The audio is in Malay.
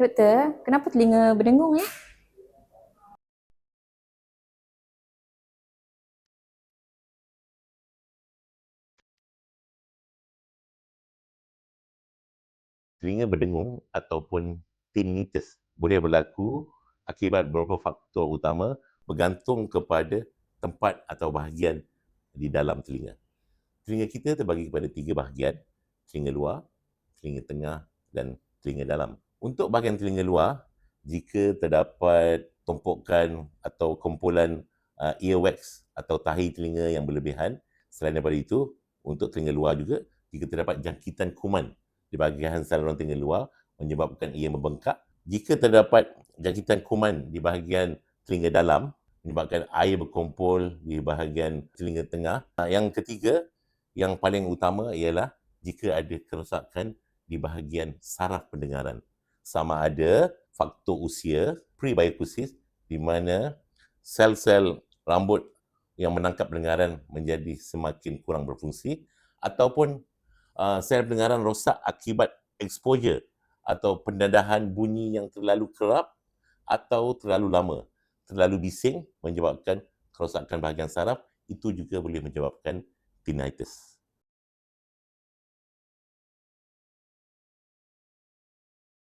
Doktor, kenapa telinga berdengung ya? Telinga berdengung ataupun tinnitus boleh berlaku akibat beberapa faktor utama bergantung kepada tempat atau bahagian di dalam telinga. Telinga kita terbagi kepada 3 bahagian, telinga luar, telinga tengah dan telinga dalam. Untuk bahagian telinga luar, jika terdapat tumpukan atau kumpulan earwax atau tahi telinga yang berlebihan, selain daripada itu, untuk telinga luar juga, jika terdapat jangkitan kuman di bahagian saluran telinga luar menyebabkan ia membengkak. Jika terdapat jangkitan kuman di bahagian telinga dalam menyebabkan air berkumpul di bahagian telinga tengah. Yang ketiga, yang paling utama ialah jika ada kerosakan di bahagian saraf pendengaran. Sama ada faktor usia, prebiosis, di mana sel-sel rambut yang menangkap pendengaran menjadi semakin kurang berfungsi, ataupun sel pendengaran rosak akibat exposure atau pendedahan bunyi yang terlalu kerap atau terlalu lama. Terlalu bising menyebabkan kerosakan bahagian saraf, itu juga boleh menyebabkan tinnitus.